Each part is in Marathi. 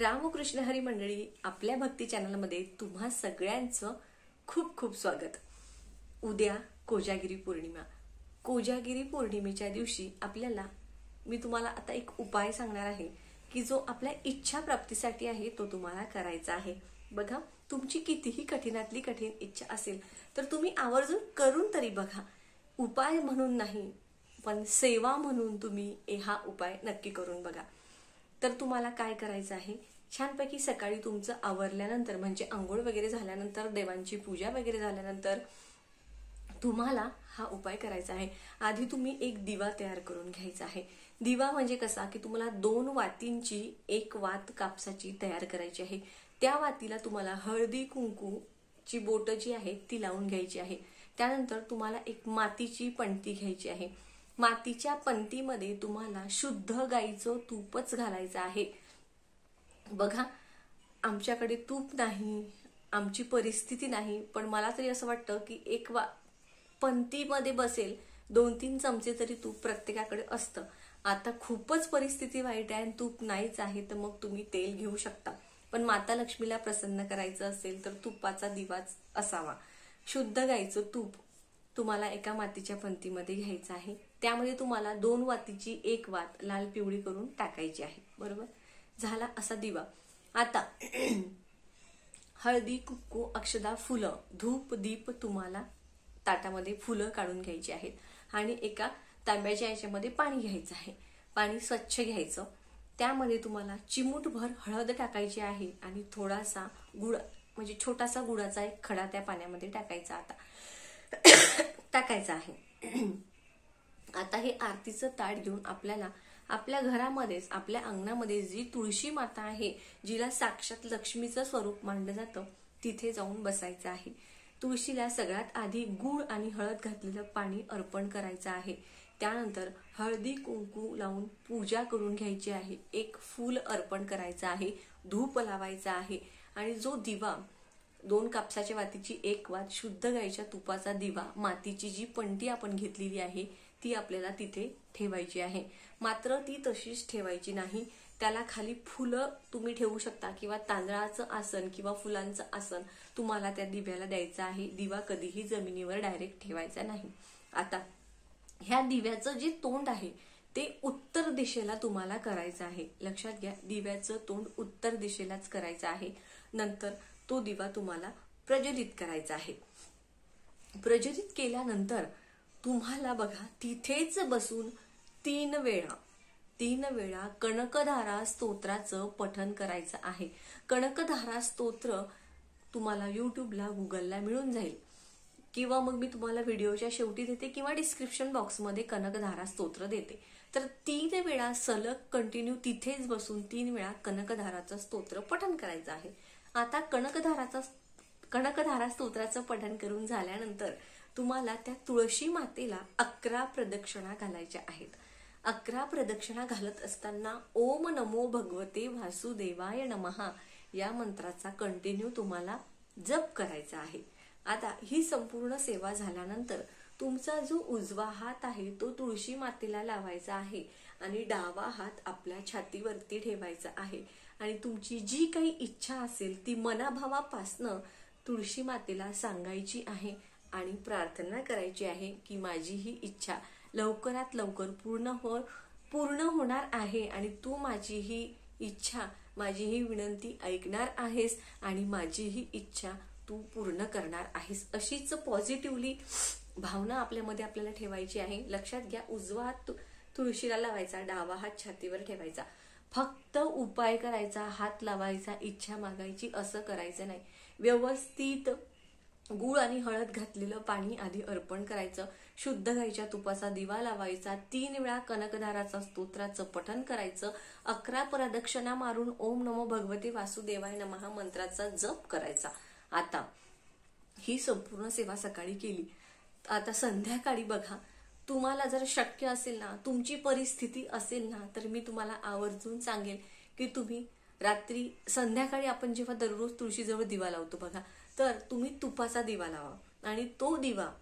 रामकृष्ण हरी मंडळी, आपल्या भक्ती चॅनलमध्ये तुम्हा सगळ्यांचं खूप खूप स्वागत। उद्या कोजागिरी पौर्णिमा। कोजागिरी पौर्णिमेच्या दिवशी मी तुम्हाला आता एक उपाय सांगणार आहे की जो आपल्या इच्छा प्राप्तीसाठी आहे, तो तुम्हाला करायचा आहे। बघा, तुमची कितीही कठीणातली कठीण इच्छा असेल तर तुम्ही आवर्जून करून तरी बघा। उपाय म्हणून नाही, पण सेवा म्हणून तुम्ही हा उपाय नक्की करून बघा। तर तुम्हाला काय करायचं आहे, छानपैकी सकाळी तुमचं आवरल्यानंतर म्हणजे अंघोळ वगैरे झाल्यानंतर, देवांची पूजा वगैरे झाल्यानंतर तुम्हाला हा उपाय करायचा आहे। आधी तुम्ही एक दिवा तयार करून घ्यायचा आहे। दिवा म्हणजे कसा की तुम्हाला 2 वातींची एक वात कापसाची तयार करायची आहे। त्या वातीला तुम्हाला हळदी कुंकूची बोट जी आहे ती लावून घ्यायची आहे। त्यानंतर तुम्हाला एक मातीची पणती घ्यायची आहे। मातीच्या पंतीमध्ये तुम्हाला शुद्ध गाईचं तूपच घालायचं आहे। बघा, आमच्याकडे तूप नाही, आमची परिस्थिती नाही, पण मला तरी असं वाटतं की एक पंतीमध्ये बसेल 2-3 चमचे तरी तूप प्रत्येकाकडे असतं। आता खूपच परिस्थिती वाईट आहे आणि तूप नाहीच आहे तर मग तुम्ही तेल घेऊ शकता, पण माता लक्ष्मीला प्रसन्न करायचं असेल तर तुपाचा दिवाच असावा। शुद्ध गाईचं तूप तुम्हाला एका मातीच्या पंतीमध्ये घ्यायचं आहे। त्यामध्ये तुम्हाला 2 वातीची एक वात लाल पिवळी करून टाकायची आहे। बरोबर, झाला असा दिवा। आता हळदी कुंकू अक्षदा फुलं धूप दीप तुम्हाला ताटामध्ये फुलं काढून घ्यायची आहेत आणि एका तांब्याच्या याच्यामध्ये पाणी घ्यायचं आहे। पाणी स्वच्छ घ्यायचं, त्यामध्ये तुम्हाला चिमूटभर हळद टाकायची आहे आणि थोडासा गुळ म्हणजे छोटासा गुळाचा एक खडा त्या पाण्यामध्ये टाकायचा आहे। आता हे आरतीचं ताट घेऊन आपल्याला आपल्या घरामध्येच आपल्या अंगणामध्ये जी तुळशी माता आहे, जिला साक्षात लक्ष्मीचं स्वरूप मानलं जातं, तिथे जाऊन बसायचं आहे। तुळशीला सगळ्यात आधी गूळ आणि हळद घातलेलं पाणी अर्पण करायचं आहे। त्यानंतर हळदी कुंकू लावून पूजा करून घ्यायची आहे। एक फूल अर्पण करायचं आहे, धूप लावायचा आहे आणि जो दिवा 2 कापसाच्या वातीची एक वात शुद्ध गाईच्या तुपाचा दिवा, मातीची जी पंटी आपण घेतलेली आहे ती आपल्याला तिथे ठेवायची आहे। मात्र ती तशीच ठेवायची नाही, त्याला खाली फुलं तुम्ही ठेवू शकता किंवा तांदळाचं आसन किंवा फुलांचं आसन तुम्हाला त्या दिव्याला द्यायचं आहे। दिवा कधीही जमिनीवर डायरेक्ट ठेवायचा नाही। आता ह्या दिव्याचं जे तोंड आहे ते उत्तर दिशेला तुम्हाला करायचं आहे। लक्षात घ्या, दिव्याचं तोंड उत्तर दिशेलाच करायचं आहे। नंतर तो दिवा तुम्हाला प्रज्वलित करायचा आहे। प्रज्वलित केल्यानंतर तुम्हाला बघा तिथेच बसून 3 वेळा कनकधारा स्तोत्राचं पठण करायचं आहे। कनकधारा स्तोत्र तुम्हाला युट्यूबला गुगलला मिळून जाईल किंवा मग मी तुम्हाला व्हिडिओच्या शेवटी देते किंवा डिस्क्रिप्शन बॉक्समध्ये कनकधारा स्तोत्र देते। तर 3 वेळा सलग कंटिन्यू तिथेच बसून 3 वेळा कनकधाराचं स्तोत्र पठण करायचं आहे। आता कनकधारा स्तोत्राचं पठण करून झाल्यानंतर तुम्हाला त्या तुळशी मातेला 11 प्रदक्षिणा घालायच्या आहेत। 11 प्रदक्षिणा घालत असताना ओम नमो भगवते वासुदेवाय नमः या मंत्राचा कंटिन्यू तुम्हाला जप करायचा आहे। आता ही संपूर्ण सेवा झाल्यानंतर तुमचा जो उजवा हात आहे तो तुळशी मातेला लावायचा आहे आणि डावा हात आपल्या छातीवरती ठेवायचा आहे आणि तुमची जी काही इच्छा असेल ती मनाभावापासनं तुळशी मातेला सांगायची आहे आणि प्रार्थना करायची आहे की माझी ही इच्छा लवकरात लवकर पूर्ण होणार आहे आणि तू माझी ही इच्छा, माझी ही विनंती ऐकणार आहेस आणि माझी ही इच्छा तू पूर्ण करणार आहेस। अशीच पॉझिटिव्हली भावना आपल्यामध्ये आपल्याला ठेवायची आहे। लक्षात घ्या, उजवा हात तुळशीला लावायचा, डावा हात छातीवर ठेवायचा। फक्त उपाय करायचा, हात लावायचा, इच्छा मागायची असं करायचं नाही। व्यवस्थित गूळ आणि हळद घातलेलं पाणी आधी अर्पण करायचं, शुद्ध गाईच्या तुपाचा दिवा लावायचा, 3 वेळा कनकधाराचा स्तोत्राचं पठण करायचं, 11 प्रदक्षिणा मारून ओम नमो भगवते वासुदेवाय नमः मंत्राचा जप करायचा। आता ही संपूर्ण सेवा सकाळी केली। आता संध्याकाळी बघा, तुम्हाला जर शक्य असेल ना, तुमची परिस्थिती असेल ना, तर मी तुम्हाला आवर्जून सांगेन की तुम्ही रात्री संध्याकाळी आपण जेव्हा दररोज तुळशीजवळ दिवा लावतो बघा, तर तुम्ही तुपाचा दिवा लावा आणि तो दिवा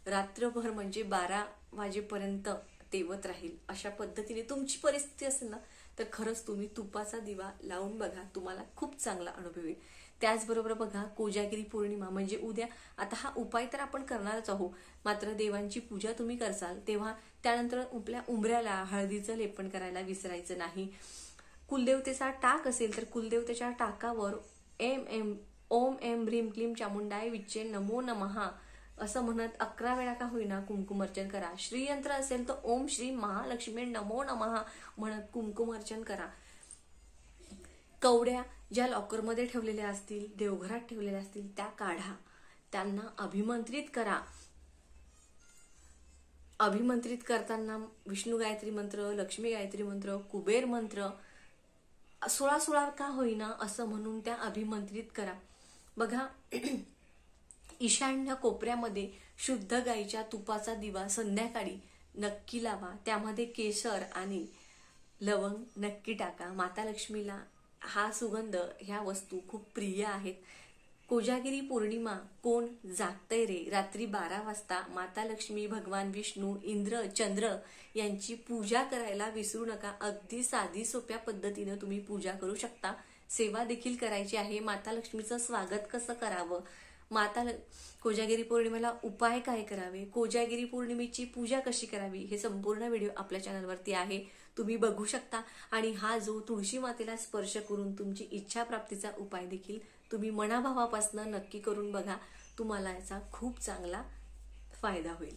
रात्रभर म्हणजे 12 वाजेपर्यंत तेवत राहील। अशा पद्धतीने तुमची परिस्थिती असेल ना तर खरंच तुम्ही तुपाचा दिवा लावून बघा, तुम्हाला खूप चांगला अनुभव येईल. त्याचबरोबर बघा, कोजागिरी पौर्णिमा म्हणजे उद्या. आता हा उपाय तर आपण करणारच आहोत, मात्र देवांची पूजा तुम्ही करसाल तेव्हा त्यानंतर आपल्या उंबऱ्याला हळदीचं लेपन करायला विसरायचं नाही. कुलदेवतेचा टाक असेल तर कुलदेवतेच्या टाकावर ओम एम ह्रीम क्लीम चामुंडाय विच्चे नमो नमहा असं म्हणत 11 वेळा का होईना कुंकुमार्चन करा. श्रीयंत्र असेल तर ओम श्री महालक्ष्मी नमो नमहा म्हणत कुंकुमार्चन करा. कवड्या ज्या लॉकरमध्ये ठेवलेल्या असतील, देवघरात ठेवलेल्या असतील, त्या काढा, त्यांना अभिमंत्रित करा. अभिमंत्रित करताना विष्णू गायत्री मंत्र, लक्ष्मी गायत्री मंत्र, कुबेर मंत्र 16 का होईना असं म्हणून त्या अभिमंत्रित करा. बघा, ईशान्य कोपऱ्यामध्ये शुद्ध गाईच्या तुपाचा दिवा संध्याकाळी नक्की लावा. त्यामध्ये केशर आणि लवंग नक्की टाका. माता लक्ष्मीला हा सुगंध, ह्या वस्तू खूप प्रिय आहेत. कोजागिरी पौर्णिमा कोण जागतय रे, रात्री 12 वाजता माता लक्ष्मी, भगवान विष्णू, इंद्र, चंद्र यांची पूजा करायला विसरू नका. अगदी साधी सोप्या पद्धतीनं तुम्ही पूजा करू शकता. सेवा देखील करायची आहे. माता लक्ष्मीचं स्वागत कसं करावं, कोजागिरी पौर्णिमेला उपाय काय करावे, कोजागिरी पौर्णिमेची पूजा कशी करावी, हे संपूर्ण व्हिडिओ आपल्या चॅनलवरती आहे, तुम्ही बघू शकता. आणि हा जो तुळशी मातेला स्पर्श करून तुमची इच्छा प्राप्तीचा उपाय देखील तुम्ही मनाभावापासून नक्की करून बघा. तुम्हाला याचा खूप चांगला फायदा होईल.